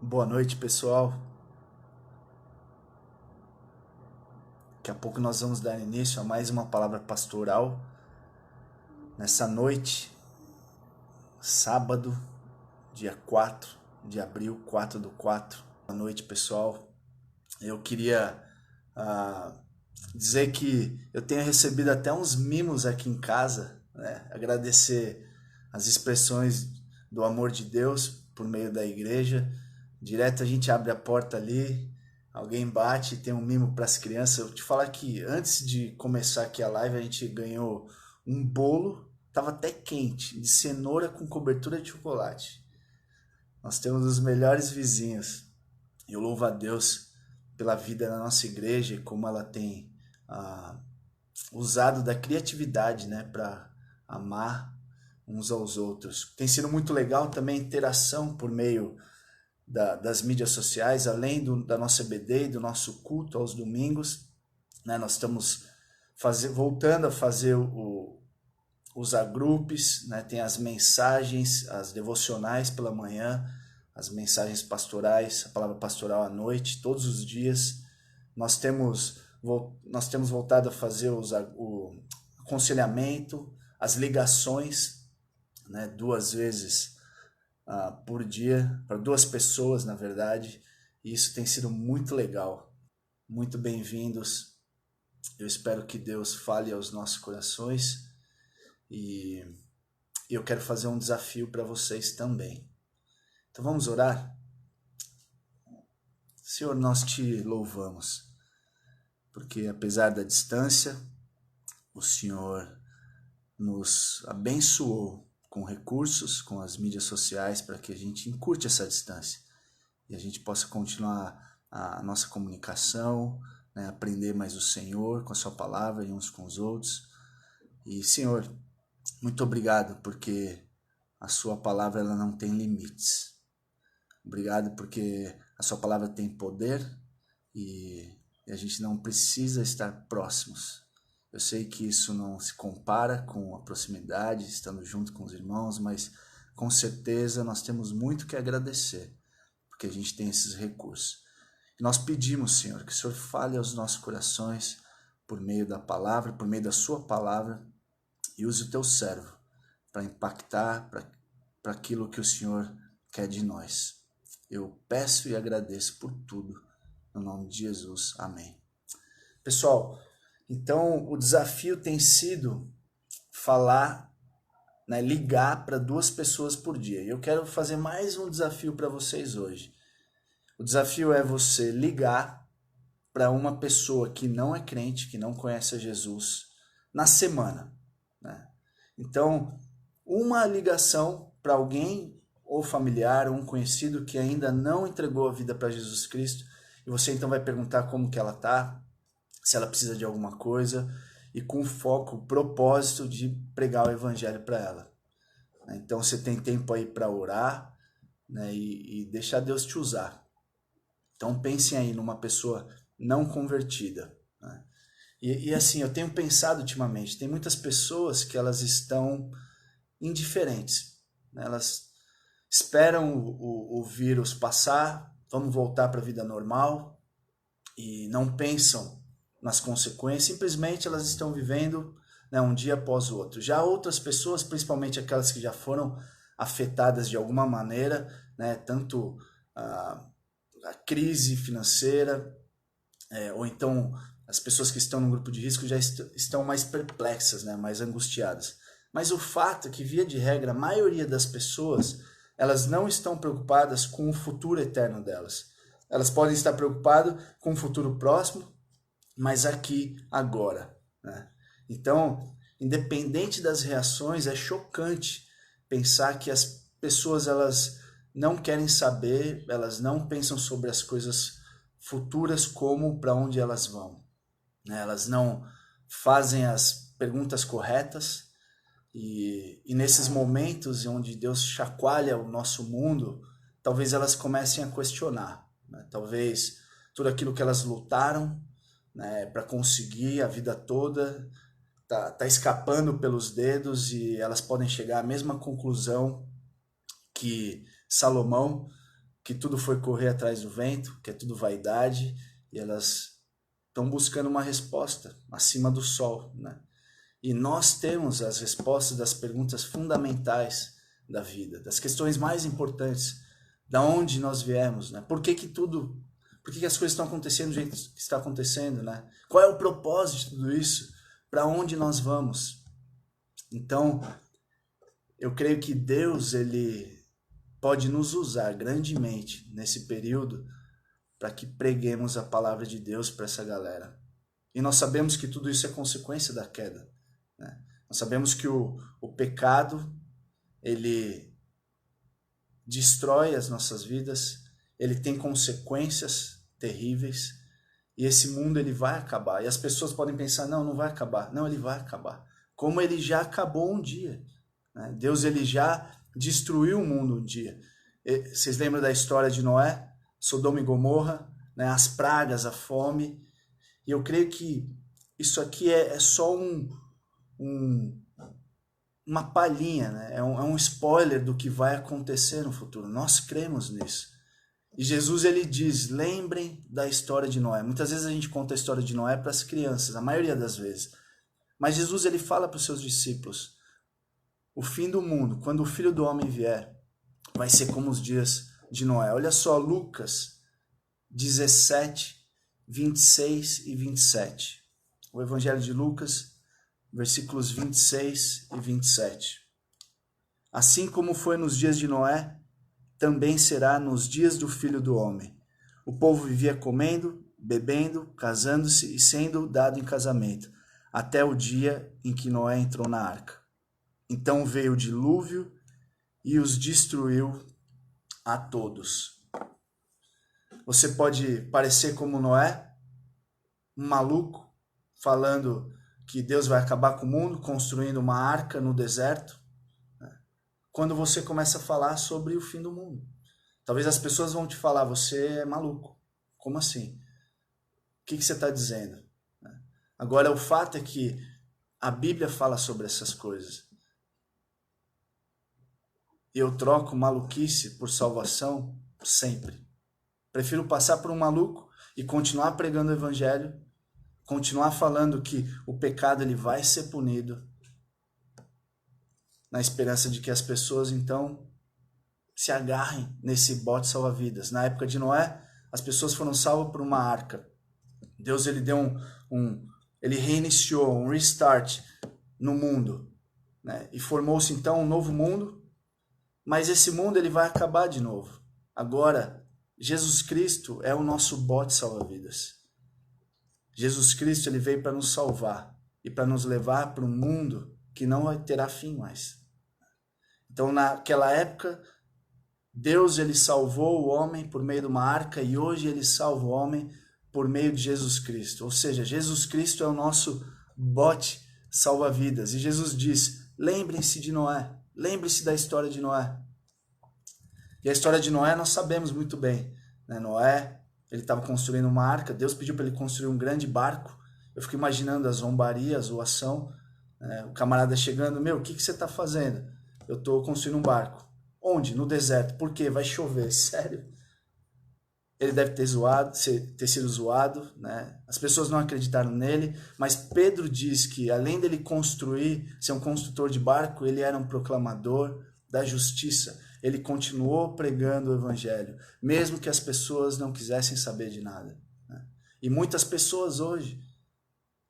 Boa noite, pessoal. Daqui a pouco nós vamos dar início a mais uma palavra pastoral. Nessa noite, sábado, dia 4 de abril, 4/4. Boa noite, pessoal. Eu queria ah, dizer que eu tenho recebido até uns mimos aqui em casa, né? Agradecer as expressões do amor de Deus por meio da igreja. Direto a gente abre a porta ali, alguém bate e tem um mimo para as crianças. Eu te falar que antes de começar aqui a live, a gente ganhou um bolo, tava até quente, de cenoura com cobertura de chocolate. Nós temos os melhores vizinhos. Eu louvo a Deus pela vida na nossa igreja e como ela tem ah, usado da criatividade, né, para amar uns aos outros. Tem sido muito legal também a interação por meio das mídias sociais, além da nossa EBD e do nosso culto aos domingos, né? Nós estamos voltando a fazer os agrupes, né? Tem as mensagens, as devocionais pela manhã, as mensagens pastorais, a palavra pastoral à noite, todos os dias. Nós temos, nós temos voltado a fazer o aconselhamento, as ligações, né? 2 vezes por dia, para 2 pessoas, na verdade, e isso tem sido muito legal. Muito bem-vindos. Eu espero que Deus fale aos nossos corações e eu quero fazer um desafio para vocês também. Então vamos orar? Senhor, nós te louvamos, porque apesar da distância, o Senhor nos abençoou com recursos, com as mídias sociais, para que a gente encurte essa distância e a gente possa continuar a nossa comunicação, né, aprender mais o Senhor com a sua palavra e uns com os outros. E, Senhor, muito obrigado porque a sua palavra ela não tem limites. Obrigado porque a sua palavra tem poder e a gente não precisa estar próximos. Eu sei que isso não se compara com a proximidade, estando junto com os irmãos, mas com certeza nós temos muito que agradecer, porque a gente tem esses recursos. E nós pedimos, Senhor, que o Senhor fale aos nossos corações por meio da palavra, por meio da sua palavra, e use o teu servo para impactar para aquilo que o Senhor quer de nós. Eu peço e agradeço por tudo, no nome de Jesus. Amém. Pessoal, então o desafio tem sido falar, né, ligar para 2 pessoas por dia. E eu quero fazer mais um desafio para vocês hoje. O desafio é você ligar para uma pessoa que não é crente, que não conhece a Jesus, na semana, né? Então, uma ligação para alguém ou familiar ou um conhecido que ainda não entregou a vida para Jesus Cristo, e você então vai perguntar como que ela tá, se ela precisa de alguma coisa, e com foco, o propósito de pregar o evangelho para ela. Então você tem tempo aí para orar, né, e deixar Deus te usar. Então pensem aí numa pessoa não convertida, né? E assim, eu tenho pensado ultimamente, tem muitas pessoas que elas estão indiferentes, né? Elas esperam o vírus passar, vamos voltar para a vida normal e não pensam nas consequências, simplesmente elas estão vivendo, né, um dia após o outro. Já outras pessoas, principalmente aquelas que já foram afetadas de alguma maneira, né, tanto a crise financeira, ou então as pessoas que estão no grupo de risco já estão mais perplexas, né, mais angustiadas. Mas o fato é que, via de regra, a maioria das pessoas, elas não estão preocupadas com o futuro eterno delas. Elas podem estar preocupadas com o futuro próximo, mas aqui, agora, né? Então, independente das reações, é chocante pensar que as pessoas elas não querem saber, elas não pensam sobre as coisas futuras como para onde elas vão, né? Elas não fazem as perguntas corretas e nesses momentos onde Deus chacoalha o nosso mundo, talvez elas comecem a questionar, né? Talvez tudo aquilo que elas lutaram, né, para conseguir a vida toda tá escapando pelos dedos e elas podem chegar à mesma conclusão que Salomão, que tudo foi correr atrás do vento, que é tudo vaidade, e elas estão buscando uma resposta acima do sol, né? E nós temos as respostas das perguntas fundamentais da vida, das questões mais importantes, da onde nós viemos, né? Por que as coisas estão acontecendo do jeito que está acontecendo, né? Qual é o propósito de tudo isso? Para onde nós vamos? Então, eu creio que Deus, ele pode nos usar grandemente nesse período para que preguemos a palavra de Deus para essa galera. E nós sabemos que tudo isso é consequência da queda, né? Nós sabemos que o pecado, ele destrói as nossas vidas, ele tem consequências terríveis, e esse mundo ele vai acabar. E as pessoas podem pensar, não vai acabar. Não, ele vai acabar. Como ele já acabou um dia, né? Deus ele já destruiu o mundo um dia. Vocês lembram da história de Noé? Sodoma e Gomorra, né? As pragas, a fome. E eu creio que isso aqui é só uma palhinha, né? É um spoiler do que vai acontecer no futuro. Nós cremos nisso. E Jesus ele diz, lembrem da história de Noé. Muitas vezes a gente conta a história de Noé para as crianças, a maioria das vezes. Mas Jesus ele fala para os seus discípulos, o fim do mundo, quando o Filho do Homem vier, vai ser como os dias de Noé. Olha só, Lucas 17, 26 e 27. O Evangelho de Lucas, versículos 26 e 27. Assim como foi nos dias de Noé, também será nos dias do Filho do Homem. O povo vivia comendo, bebendo, casando-se e sendo dado em casamento, até o dia em que Noé entrou na arca. Então veio o dilúvio e os destruiu a todos. Você pode parecer como Noé, um maluco, falando que Deus vai acabar com o mundo, construindo uma arca no deserto, quando você começa a falar sobre o fim do mundo. Talvez as pessoas vão te falar, você é maluco. Como assim? O que você está dizendo? Agora, o fato é que a Bíblia fala sobre essas coisas. Eu troco maluquice por salvação sempre. Prefiro passar por um maluco e continuar pregando o evangelho, continuar falando que o pecado ele vai ser punido, na esperança de que as pessoas, então, se agarrem nesse bote salva-vidas. Na época de Noé, as pessoas foram salvas por uma arca. Deus ele deu ele reiniciou, um restart no mundo, né? E formou-se então um novo mundo, mas esse mundo ele vai acabar de novo. Agora, Jesus Cristo é o nosso bote salva-vidas. Jesus Cristo ele veio para nos salvar e para nos levar para um mundo que não terá fim mais. Então, naquela época, Deus ele salvou o homem por meio de uma arca e hoje ele salva o homem por meio de Jesus Cristo. Ou seja, Jesus Cristo é o nosso bote salva-vidas. E Jesus diz, lembrem-se de Noé, lembre-se da história de Noé. E a história de Noé nós sabemos muito bem, né? Noé, ele estava construindo uma arca, Deus pediu para ele construir um grande barco. Eu fico imaginando a zombaria, a zoação, né? O camarada chegando, o que você está fazendo? Eu estou construindo um barco. Onde? No deserto. Por quê? Vai chover. Sério? Ele deve ter sido zoado, né? As pessoas não acreditaram nele, mas Pedro diz que além dele ser um construtor de barco, ele era um proclamador da justiça. Ele continuou pregando o evangelho, mesmo que as pessoas não quisessem saber de nada, né? E muitas pessoas hoje,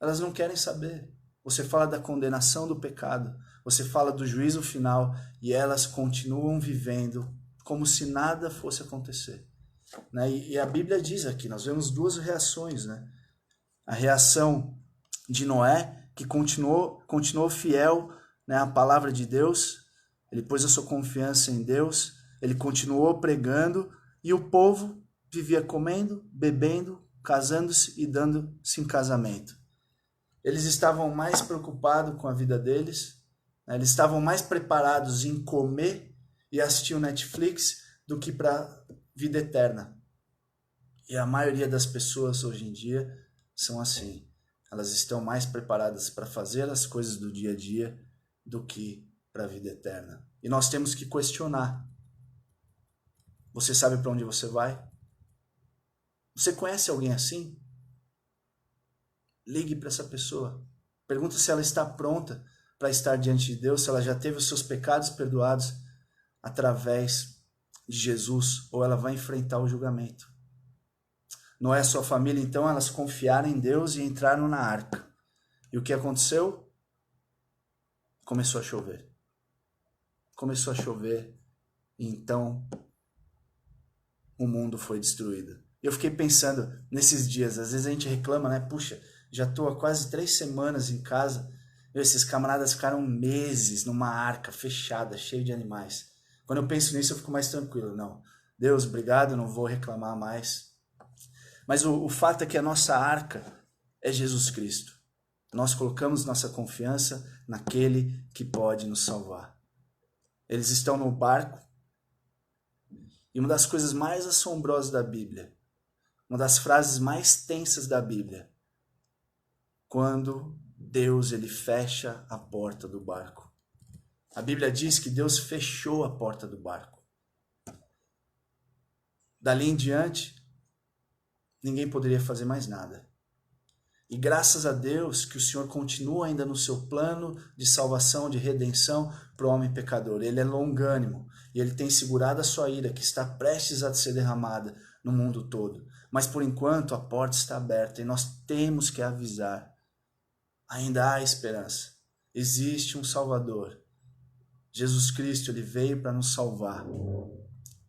elas não querem saber. Você fala da condenação do pecado, você fala do juízo final e elas continuam vivendo como se nada fosse acontecer, né? E a Bíblia diz aqui, nós vemos duas reações, né? A reação de Noé, que continuou fiel, né, à palavra de Deus, ele pôs a sua confiança em Deus, ele continuou pregando e o povo vivia comendo, bebendo, casando-se e dando-se em casamento. Eles estavam mais preocupados com a vida deles, né? Eles estavam mais preparados em comer e assistir o Netflix do que para a vida eterna. E a maioria das pessoas hoje em dia são assim. Elas estão mais preparadas para fazer as coisas do dia a dia do que para a vida eterna. E nós temos que questionar. Você sabe para onde você vai? Você conhece alguém assim? Ligue para essa pessoa. Pergunta se ela está pronta para estar diante de Deus, se ela já teve os seus pecados perdoados através de Jesus, ou ela vai enfrentar o julgamento. Noé e sua família, então, elas confiaram em Deus e entraram na arca. E o que aconteceu? Começou a chover. Começou a chover e então o mundo foi destruído. Eu fiquei pensando nesses dias, às vezes a gente reclama, né? Puxa, já estou há quase 3 semanas em casa. Esses camaradas ficaram meses numa arca fechada, cheia de animais. Quando eu penso nisso, eu fico mais tranquilo. Não, Deus, obrigado, não vou reclamar mais. Mas o fato é que a nossa arca é Jesus Cristo. Nós colocamos nossa confiança naquele que pode nos salvar. Eles estão no barco. E uma das coisas mais assombrosas da Bíblia, uma das frases mais tensas da Bíblia, quando Deus ele fecha a porta do barco. A Bíblia diz que Deus fechou a porta do barco. Dali em diante, ninguém poderia fazer mais nada. E graças a Deus que o Senhor continua ainda no seu plano de salvação, de redenção para o homem pecador. Ele é longânimo e ele tem segurado a sua ira que está prestes a ser derramada no mundo todo. Mas por enquanto a porta está aberta e nós temos que avisar. Ainda há esperança. Existe um Salvador. Jesus Cristo, ele veio para nos salvar.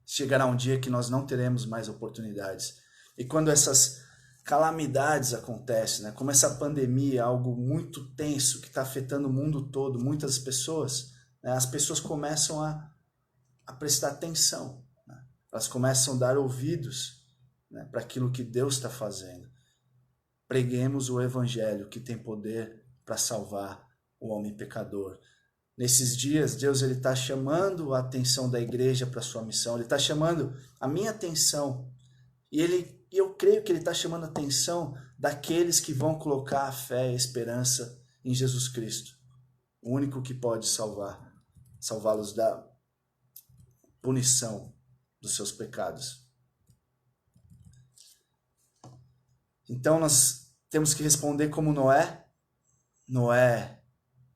Chegará um dia que nós não teremos mais oportunidades. E quando essas calamidades acontecem, né? Como essa pandemia, algo muito tenso que está afetando o mundo todo, muitas pessoas, né? As pessoas começam a prestar atenção, né? Elas começam a dar ouvidos, né, para aquilo que Deus está fazendo. Preguemos o Evangelho que tem poder para salvar o homem pecador. Nesses dias, Deus está chamando a atenção da igreja para a sua missão. Ele está chamando a minha atenção. E eu creio que Ele está chamando a atenção daqueles que vão colocar a fé e a esperança em Jesus Cristo. O único que pode salvá-los da punição dos seus pecados. Então nós temos que responder como Noé. Noé,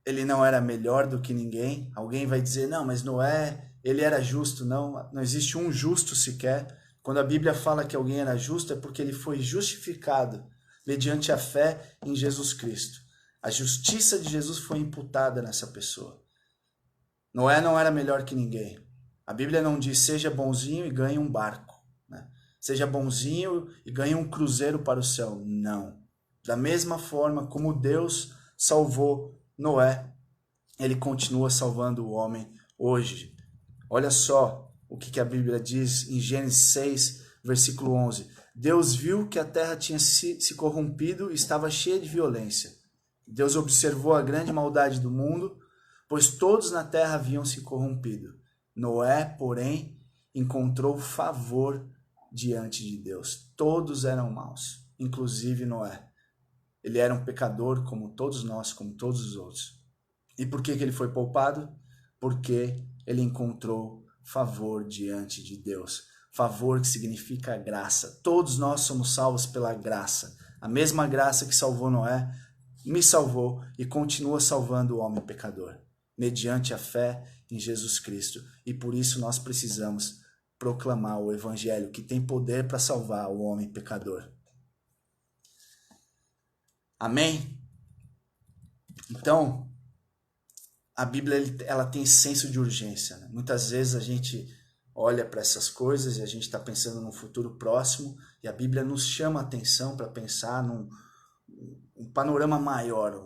ele não era melhor do que ninguém. Alguém vai dizer, não, mas Noé, ele era justo. Não existe um justo sequer. Quando a Bíblia fala que alguém era justo, é porque ele foi justificado mediante a fé em Jesus Cristo. A justiça de Jesus foi imputada nessa pessoa. Noé não era melhor que ninguém. A Bíblia não diz, seja bonzinho e ganhe um barco, né? Seja bonzinho e ganhe um cruzeiro para o céu. Não. Da mesma forma como Deus salvou Noé, Ele continua salvando o homem hoje. Olha só o que a Bíblia diz em Gênesis 6, versículo 11. Deus viu que a terra tinha se corrompido e estava cheia de violência. Deus observou a grande maldade do mundo, pois todos na terra haviam se corrompido. Noé, porém, encontrou favor diante de Deus. Todos eram maus, inclusive Noé. Ele era um pecador como todos nós, como todos os outros. E por que ele foi poupado? Porque ele encontrou favor diante de Deus. Favor que significa graça. Todos nós somos salvos pela graça. A mesma graça que salvou Noé, me salvou e continua salvando o homem pecador, mediante a fé em Jesus Cristo. E por isso nós precisamos proclamar o Evangelho, que tem poder para salvar o homem pecador. Amém? Então, a Bíblia ela tem senso de urgência, né? Muitas vezes a gente olha para essas coisas e a gente está pensando num futuro próximo e a Bíblia nos chama a atenção para pensar num panorama maior,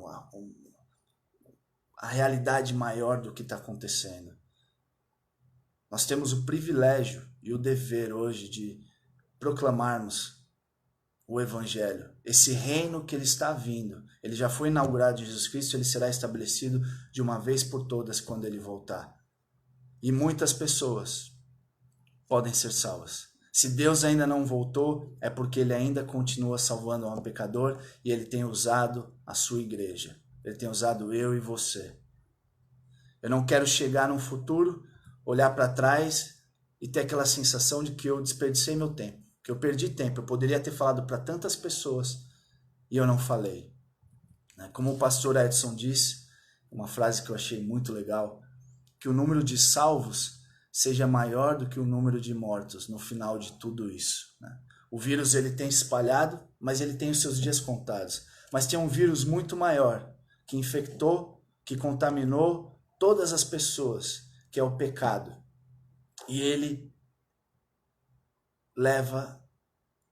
a realidade maior do que está acontecendo. Nós temos o privilégio e o dever hoje de proclamarmos o Evangelho, esse reino que ele está vindo. Ele já foi inaugurado em Jesus Cristo, ele será estabelecido de uma vez por todas quando ele voltar. E muitas pessoas podem ser salvas. Se Deus ainda não voltou, é porque ele ainda continua salvando um pecador e ele tem usado a sua igreja. Ele tem usado eu e você. Eu não quero chegar num futuro, olhar para trás e ter aquela sensação de que eu desperdicei meu tempo, que eu perdi tempo. Eu poderia ter falado para tantas pessoas e eu não falei. Como o pastor Edson disse, uma frase que eu achei muito legal, que o número de salvos seja maior do que o número de mortos no final de tudo isso. O vírus ele tem espalhado, mas ele tem os seus dias contados. Mas tem um vírus muito maior, que infectou, que contaminou todas as pessoas, que é o pecado. E ele leva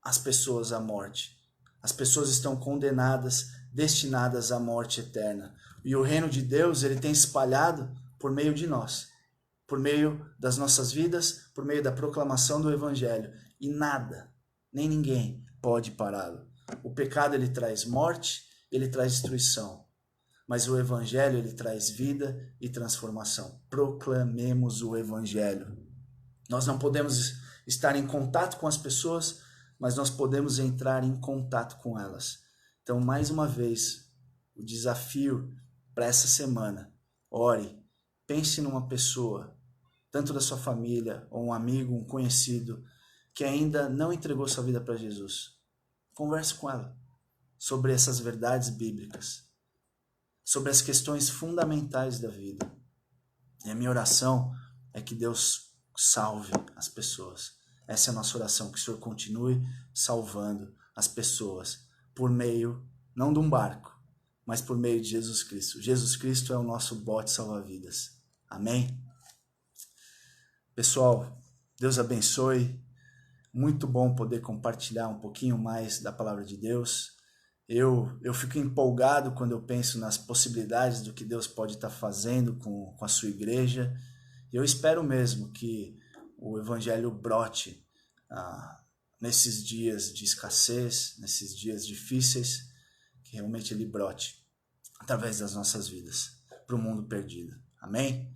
as pessoas à morte. As pessoas estão condenadas, destinadas à morte eterna. E o reino de Deus ele tem espalhado por meio de nós, por meio das nossas vidas, por meio da proclamação do Evangelho. E nada, nem ninguém pode pará-lo. O pecado ele traz morte, ele traz destruição. Mas o Evangelho ele traz vida e transformação. Proclamemos o Evangelho. Nós não podemos estar em contato com as pessoas, mas nós podemos entrar em contato com elas. Então, mais uma vez, o desafio para essa semana: ore, pense numa pessoa, tanto da sua família, ou um amigo, um conhecido, que ainda não entregou sua vida para Jesus. Converse com ela sobre essas verdades bíblicas, sobre as questões fundamentais da vida. E a minha oração é que Deus salve as pessoas. Essa é a nossa oração, que o Senhor continue salvando as pessoas por meio, não de um barco, mas por meio de Jesus Cristo. Jesus Cristo é o nosso bote salva-vidas. Amém? Pessoal, Deus abençoe. Muito bom poder compartilhar um pouquinho mais da palavra de Deus. Eu fico empolgado quando eu penso nas possibilidades do que Deus pode estar fazendo com a sua igreja. E eu espero mesmo que o Evangelho brote nesses dias de escassez, nesses dias difíceis, que realmente ele brote através das nossas vidas para o mundo perdido. Amém?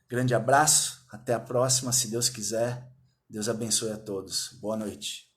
Grande abraço, até a próxima, se Deus quiser. Deus abençoe a todos. Boa noite.